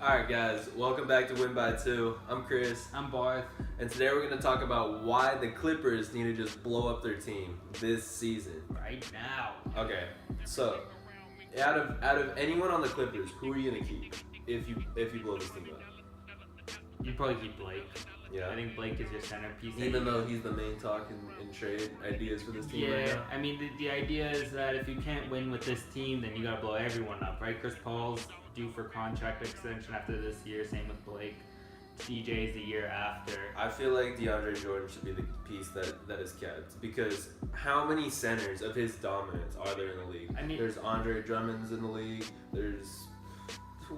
Alright guys, welcome back to Win by 2. I'm Chris. I'm Barth. And today we're going to talk about why the Clippers need to just blow up their team this season. Right now. Okay, so out of anyone on the Clippers, who are you going to keep if you blow this team up? You'd probably keep Blake. Yeah. I think Blake is your centerpiece. Even though he's the main talk in trade ideas for this team right Yeah, now? I mean, the idea is that if you can't win with this team, then you got to blow everyone up, right? Chris Paul's due for contract extension after this year, same with Blake. DJ's the year after. I feel like DeAndre Jordan should be the piece that is kept, because how many centers of his dominance are there in the league? I mean, there's Andre Drummond's in the league. There's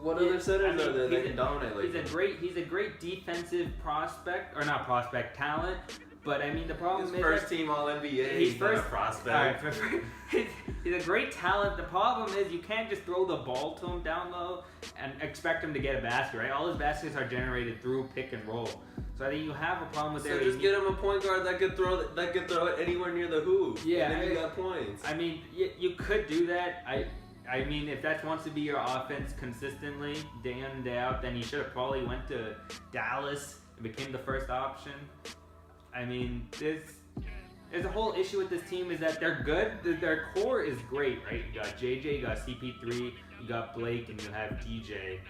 what other centers are there that can dominate like him? He's a great defensive prospect, or not prospect, talent. But I mean, the problem His is first team All NBA. He's not first a prospect. All right, he's a great talent. The problem is you can't just throw the ball to him down low and expect him to get a basket, right? All his baskets are generated through pick and roll. So I think you have a problem with So that. just get him a point guard that could throw it anywhere near the hoop. Yeah, and then you got points. I mean, you could do that. I mean, if that wants to be your offense consistently, day in and day out, then you should have probably went to Dallas and became the first option. I mean, there's a whole issue with this team is that they're good. Their core is great, right? You got JJ, you got CP3, you got Blake, and you have DJ.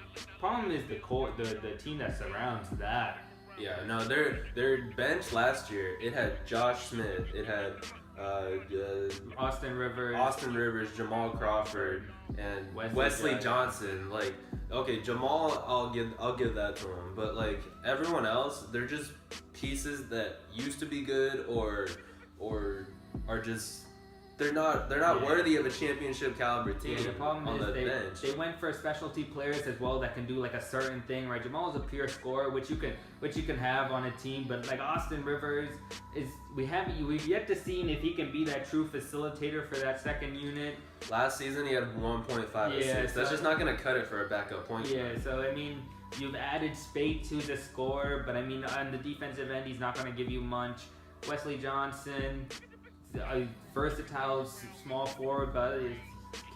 Problem is the core, the team that surrounds that. Yeah, no, their bench last year, it had Josh Smith, it had Austin Rivers, Jamal Crawford, and Wesley Johnson. Like, okay, Jamal, I'll give that to him, but like everyone else, they're just pieces that used to be good or are just they're not worthy of a championship caliber team. Yeah, the problem on is the bench. They went for specialty players as well that can do like a certain thing, right? Jamal is a pure scorer, which you can have on a team, but like Austin Rivers we've yet to see if he can be that true facilitator for that second unit. Last season he had 1.5 assists. That's just not gonna cut it for a backup point guard. Yeah, so I mean, you've added Spates, who's a scorer, but I mean on the defensive end he's not gonna give you much. Wesley Johnson, a versatile small forward, but he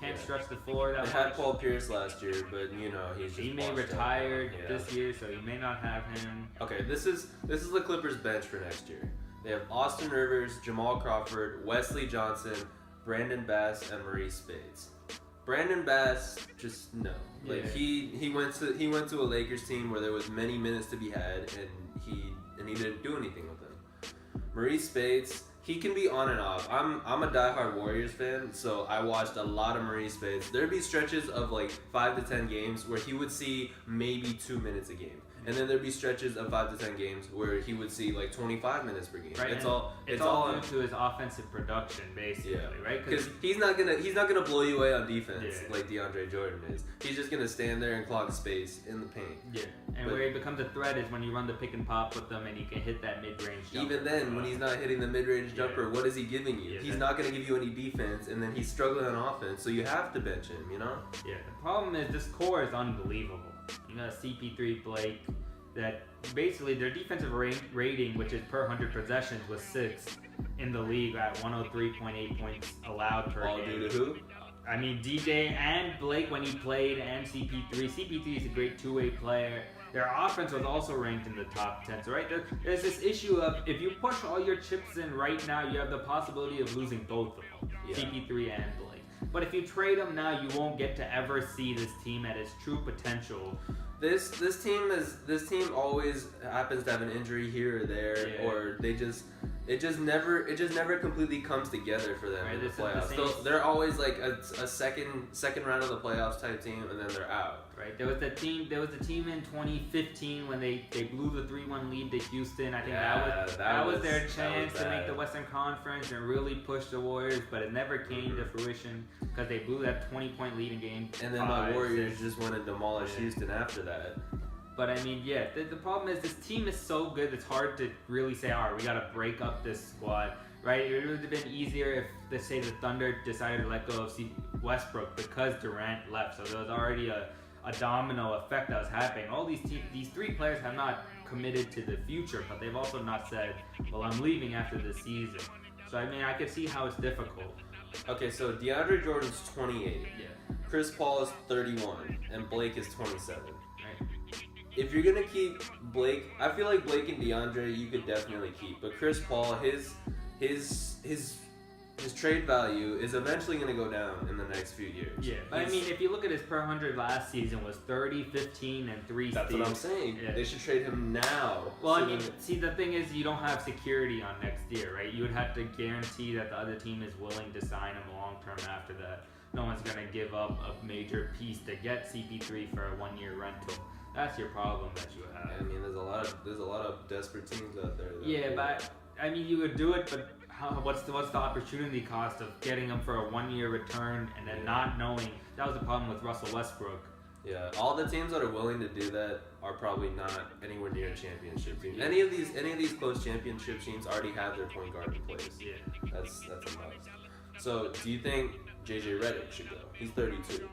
can't stretch the floor that much. They had Paul Pierce last year, but you know he may retire this year, so you may not have him. Okay, this is the Clippers bench for next year. They have Austin Rivers, Jamal Crawford, Wesley Johnson, Brandon Bass, and Maurice Spates. Brandon Bass, just no. Like he went to a Lakers team where there was many minutes to be had, and he didn't do anything with them. Maurice Spates, he can be on and off. I'm a diehard Warriors fan, so I watched a lot of Maurice Spates. There'd be stretches of like 5 to 10 games where he would see maybe 2 minutes a game. And then there'd be stretches of 5 to 10 games where he would see like 25 minutes per game. Right, It's all due to his offensive production, basically, right? Because he's not gonna blow you away on defense like DeAndre Jordan is. He's just gonna stand there and clog space in the paint. Yeah, and where he becomes a threat is when you run the pick and pop with them and he can hit that mid-range jumper. Even then, when he's not hitting the mid-range jumper, what is he giving you? He's not gonna give you any defense, and then he's struggling on offense, so you have to bench him, you know? Yeah, the problem is this core is unbelievable. You got CP3, Blake, that basically their defensive rating, which is per 100 possessions, was 6th in the league at 103.8 points allowed per game. All due to who? I mean, DJ and Blake when he played, and CP3. CP3 is a great two-way player. Their offense was also ranked in the top 10. So there's this issue of if you push all your chips in right now, you have the possibility of losing both of them, CP3 and Blake. But if you trade them now, you won't get to ever see this team at its true potential. This team always happens to have an injury here or there, or it just never completely comes together for them in the playoffs. So they're always like a second round of the playoffs type team, and then they're out. Right. There was a team in 2015 when they blew the 3-1 lead to Houston. I think that was their chance to make the Western Conference and really push the Warriors, but it never came to fruition because they blew that 20-point lead in game. And then the Warriors just went and demolished Houston after that. But I mean, the problem is this team is so good, it's hard to really say, all right, we got to break up this squad, right? It would have been easier if, let's say, the Thunder decided to let go of Westbrook because Durant left. So there was already a domino effect that was happening. All these three players have not committed to the future, but they've also not said, well, I'm leaving after this season. So, I mean, I could see how it's difficult. Okay, so DeAndre Jordan's 28. Yeah. Chris Paul is 31, and Blake is 27. Right. if you're gonna keep Blake, I feel like Blake and DeAndre you could definitely keep, but Chris Paul, his trade value is eventually going to go down in the next few years. Yeah, but I mean, if you look at his per 100 last season was 30, 15, and 3 That's steals. what I'm saying. Yeah. They should trade him now. Well, I mean, see, the thing is, you don't have security on next year, right? You would have to guarantee that the other team is willing to sign him long term after that. No one's going to give up a major piece to get CP3 for a 1-year rental. That's your problem that you have. I mean, there's a lot of desperate teams out there. Yeah, but I mean, you would do it, but what's the opportunity cost of getting him for a 1-year return and then not knowing? That was the problem with Russell Westbrook. Yeah, all the teams that are willing to do that are probably not anywhere near a championship team. Yeah. Any of these close championship teams already have their point guard in place. Yeah. That's a must. So, do you think JJ Redick should go? He's 32.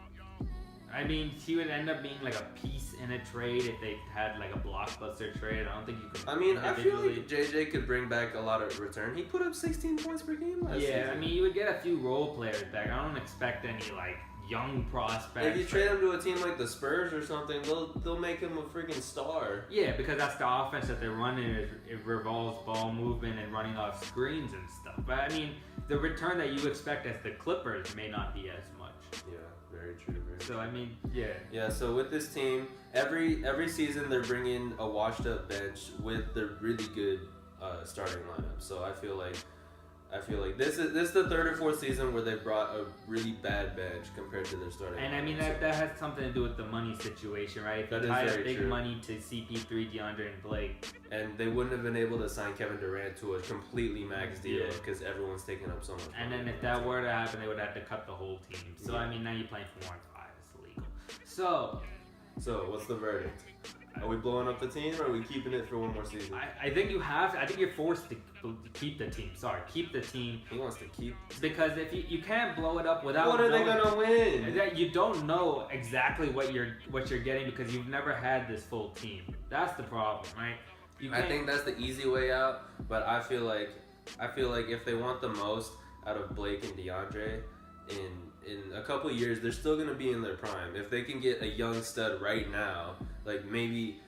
I mean, he would end up being like a piece in a trade if they had like a blockbuster trade. I don't think you could. I mean, I feel individually- like JJ could bring back a lot of return. He put up 16 points per game last season. Yeah, I mean, you would get a few role players back. I don't expect any like young prospects. If you trade him to a team like the Spurs or something, they'll make him a freaking star. Yeah, because that's the offense that they're running. It revolves ball movement and running off screens and stuff. But I mean, the return that you expect as the Clippers may not be as much. Yeah, very true. So I mean, yeah. Yeah, so with this team, every season they're bringing a washed-up bench with the really good starting lineup. So I feel like this is the third or fourth season where they brought a really bad bench compared to their starting. And I mean lineup. that has something to do with the money situation, right? If That you is tie very big true. money to CP3, DeAndre, and Blake. And they wouldn't have been able to sign Kevin Durant to a completely max deal Yeah. because everyone's taking up so much And money. then if that were to happen, they would have to cut the whole team. So Yeah. I mean, now you're playing for 1-5. It's illegal. So what's the verdict? Are we blowing up the team or are we keeping it for one more season? I think you have to. I think you're forced to keep the team. Sorry, keep the team. He wants to keep. Because if you can't blow it up without What are they knowing- gonna win? That you don't know exactly what you're getting because you've never had this full team. That's the problem, right? You I can't- think that's the easy way out, but I feel like if they want the most out of Blake and DeAndre in a couple years, they're still gonna be in their prime. If they can get a young stud right now, like maybe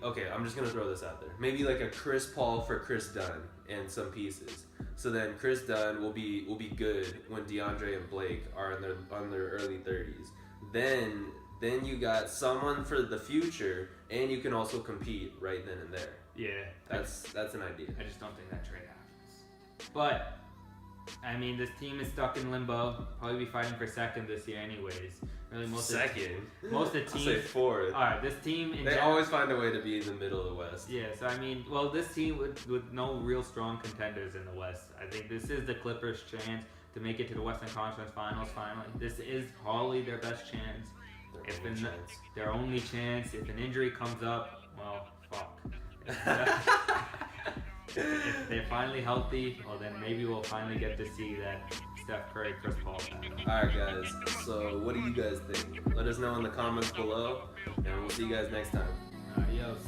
okay, I'm just gonna throw this out there. Maybe like a Chris Paul for Chris Dunn and some pieces. So then Chris Dunn will be good when DeAndre and Blake are on their early 30s. Then you got someone for the future, and you can also compete right then and there. Yeah, That's an idea. I just don't think that trade happens. But I mean, this team is stuck in limbo. Probably be fighting for second this year, anyways. Really, most of the I'll say teams. fourth. All right, this team in They general. always find a way to be in the middle of the West. Yeah, so I mean, well, this team with no real strong contenders in the West. I think this is the Clippers' chance to make it to the Western Conference Finals finally. This is probably their best chance. Their only chance. Their only chance. If an injury comes up, well, fuck. If they're finally healthy, well, then maybe we'll finally get to see that Steph Curry, Chris Paul battle. Alright guys, so what do you guys think? Let us know in the comments below, and we'll see you guys next time. Adios.